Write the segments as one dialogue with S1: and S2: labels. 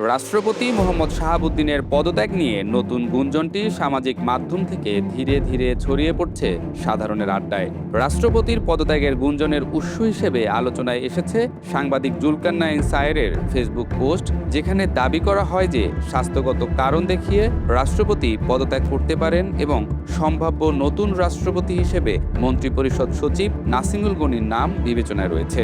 S1: রাষ্ট্রপতি মোহাম্মদ শাহাবুদ্দিনের পদত্যাগ নিয়ে নতুন গুঞ্জনটি সামাজিক মাধ্যম থেকে ধীরে ধীরে ছড়িয়ে পড়ছে সাধারণের আড্ডায়। রাষ্ট্রপতির পদত্যাগের গুঞ্জনের উৎস হিসেবে আলোচনায় এসেছে সাংবাদিক জুলকারনাইন সায়েরের ফেসবুক পোস্ট, যেখানে দাবি করা হয় যে স্বাস্থ্যগত কারণ দেখিয়ে রাষ্ট্রপতি পদত্যাগ করতে পারেন এবং সম্ভাব্য নতুন রাষ্ট্রপতি হিসেবে মন্ত্রিপরিষদ সচিব নাসিমুল গনির নাম বিবেচনায় রয়েছে।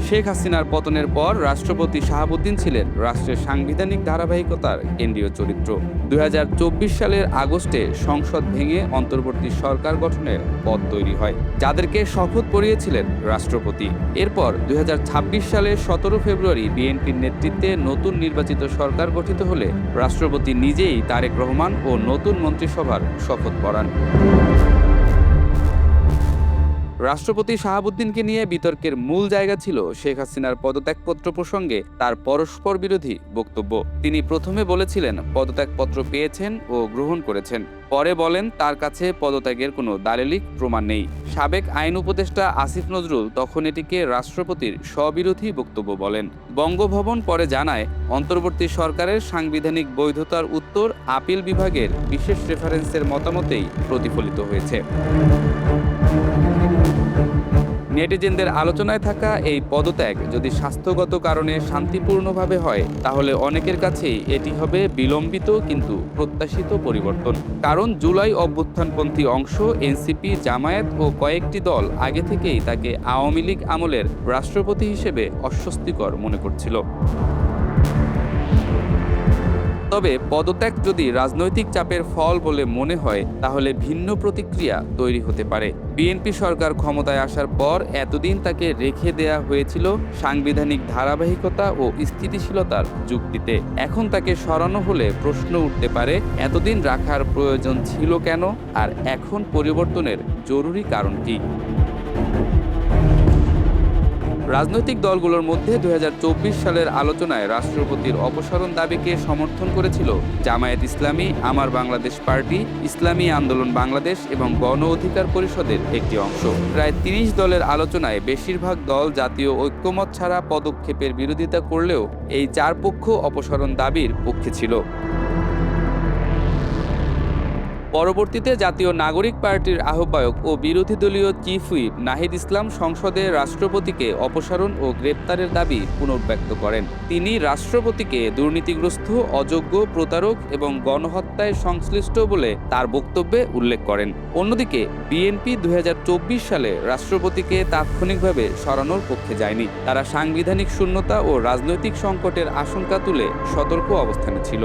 S1: শেখ হাসিনার পতনের পর রাষ্ট্রপতি শাহাবুদ্দিন ছিলেন রাষ্ট্রের সাংবিধানিক ধারাবাহিকতার কেন্দ্রীয় চরিত্র। ২০২৪ সালের আগস্টে সংসদ ভেঙে অন্তর্বর্তী সরকার গঠনের পথ তৈরি হয়, যাদেরকে শপথ পড়িয়েছিলেন রাষ্ট্রপতি। এরপর ২০২৬ সালের ১৭ ফেব্রুয়ারি বিএনপির নেতৃত্বে নতুন নির্বাচিত সরকার গঠিত হলে রাষ্ট্রপতি নিজেই তারেক রহমান ও নতুন মন্ত্রিসভার শপথ পড়ান। রাষ্ট্রপতি শাহাবুদ্দিনকে নিয়ে বিতর্কের মূল জায়গা ছিল শেখ হাসিনার পদত্যাগপত্র প্রসঙ্গে তার পরস্পর বিরোধী বক্তব্য। তিনি প্রথমে বলেছিলেন পদত্যাগপত্র পেয়েছেন ও গ্রহণ করেছেন, পরে বলেন তার কাছে পদত্যাগের কোনো দালিলিক প্রমাণ নেই। সাবেক আইন উপদেষ্টা আসিফ নজরুল তখন এটিকে রাষ্ট্রপতির স্ববিরোধী বক্তব্য বলেন। বঙ্গভবন পরে জানায়, অন্তর্বর্তী সরকারের সাংবিধানিক বৈধতার উত্তর আপিল বিভাগের বিশেষ রেফারেন্সের মতামতেই প্রতিফলিত হয়েছে। নেটিজেনদের আলোচনায় থাকা এই পদত্যাগ যদি স্বাস্থ্যগত কারণে শান্তিপূর্ণভাবে হয়, তাহলে অনেকের কাছেই এটি হবে বিলম্বিত কিন্তু প্রত্যাশিত পরিবর্তন। কারণ জুলাই অভ্যুত্থানপন্থী অংশ এনসিপি, জামায়াত ও কয়েকটি দল আগে থেকেই তাকে আওয়ামী লীগ আমলের রাষ্ট্রপতি হিসেবে অস্বস্তিকর মনে করছিল। তবে পদত্যাগ যদি রাজনৈতিক চাপের ফল বলে মনে হয়, তাহলে ভিন্ন প্রতিক্রিয়া তৈরি হতে পারে। বিএনপি সরকার ক্ষমতায় আসার পর এতদিন তাকে রেখে দেয়া হয়েছিল সাংবিধানিক ধারাবাহিকতা ও স্থিতিশীলতার যুক্তিতে। এখন তাকে সরানো হলে প্রশ্ন উঠতে পারে, এতদিন রাখার প্রয়োজন ছিল কেন, আর এখন পরিবর্তনের জরুরি কারণ কি? রাজনৈতিক দলগুলোর মধ্যে ২০২৪ সালের আলোচনায় রাষ্ট্রপতির অপসারণ দাবিকে সমর্থন করেছিল জামায়াত ইসলামী, আমার বাংলাদেশ পার্টি, ইসলামী আন্দোলন বাংলাদেশ এবং গণ অধিকার পরিষদের একটি অংশ। প্রায় ৩০ দলের আলোচনায় বেশিরভাগ দল জাতীয় ঐক্যমত ছাড়া পদক্ষেপের বিরোধিতা করলেও এই চার পক্ষ অপসারণ দাবির পক্ষে ছিল। পরবর্তীতে জাতীয় নাগরিক পার্টির আহ্বায়ক ও বিরোধী দলীয় চিফ হুইপ নাহিদ ইসলাম সংসদে রাষ্ট্রপতিকে অপসারণ ও গ্রেপ্তারের দাবি পুনর্ব্যক্ত করেন। তিনি রাষ্ট্রপতিকে দুর্নীতিগ্রস্ত, অযোগ্য, প্রতারক এবং গণহত্যায় সংশ্লিষ্ট বলে তার বক্তব্যে উল্লেখ করেন। অন্যদিকে বিএনপি ২০২৪ সালে রাষ্ট্রপতিকে তাৎক্ষণিকভাবে সরানোর পক্ষে যায়নি। তারা সাংবিধানিক শূন্যতা ও রাজনৈতিক সংকটের আশঙ্কা তুলে সতর্ক অবস্থানে ছিল।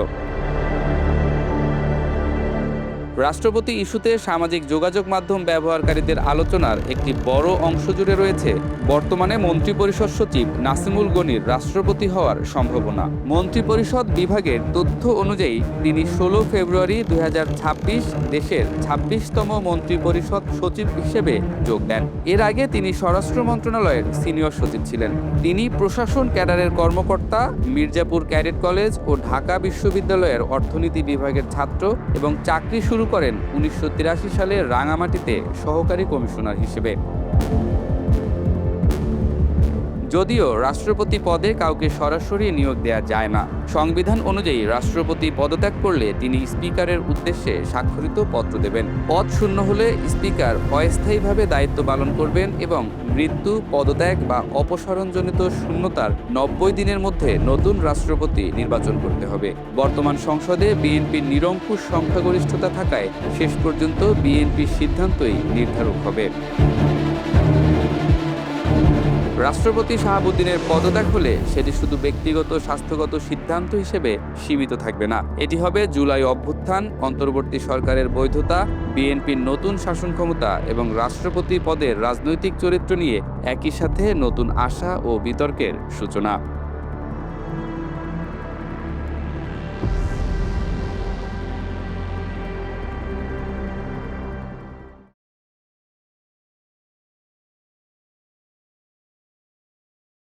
S1: রাষ্ট্রপতি ইস্যুতে সামাজিক যোগাযোগ মাধ্যম ব্যবহারকারীদের আলোচনার একটি বড় অংশ জুড়ে রয়েছে বর্তমানে মন্ত্রিপরিষদ সচিব নাসিমুল গনির রাষ্ট্রপতি হওয়ার সম্ভাবনা। মন্ত্রিপরিষদ বিভাগের তথ্য অনুযায়ী তিনি ১৬ ফেব্রুয়ারি ২০২৬ দেশের ২৬তম মন্ত্রিপরিষদ সচিব হিসেবে যোগ দেন। এর আগে তিনি স্বরাষ্ট্র মন্ত্রণালয়ের সিনিয়র সচিব ছিলেন। তিনি প্রশাসন ক্যাডারের কর্মকর্তা, মির্জাপুর ক্যাডেট কলেজ ও ঢাকা বিশ্ববিদ্যালয়ের অর্থনীতি বিভাগের ছাত্র এবং চাকরি শুরু করেন ১৯৮৩ সালে রাঙামাটিতে সহকারী কমিশনার হিসেবে। যদিও রাষ্ট্রপতি পদে কাউকে সরাসরি নিয়োগ দেয়া যায় না, সংবিধান অনুযায়ী রাষ্ট্রপতি পদত্যাগ করলে তিনি স্পিকারের উদ্দেশ্যে স্বাক্ষরিত পত্র দেবেন। পদ শূন্য হলে স্পিকার অস্থায়ীভাবে দায়িত্ব পালন করবেন এবং মৃত্যু, পদত্যাগ বা অপসারণজনিত শূন্যতার ৯০ দিনের মধ্যে নতুন রাষ্ট্রপতি নির্বাচন করতে হবে। বর্তমান সংসদে বিএনপির নিরঙ্কুশ সংখ্যাগরিষ্ঠতা থাকায় শেষ পর্যন্ত বিএনপির সিদ্ধান্তই নির্ধারক হবে। রাষ্ট্রপতি শাহাবুদ্দিনের পদত্যাগ হলে সেটি শুধু ব্যক্তিগত স্বাস্থ্যগত সিদ্ধান্ত হিসেবে সীমিত থাকবে না। এটি হবে জুলাই অভ্যুত্থান, অন্তর্বর্তী সরকারের বৈধতা, বিএনপির নতুন শাসন ক্ষমতা এবং রাষ্ট্রপতি পদের রাজনৈতিক চরিত্র নিয়ে একই সাথে নতুন আশা ও বিতর্কের সূচনা।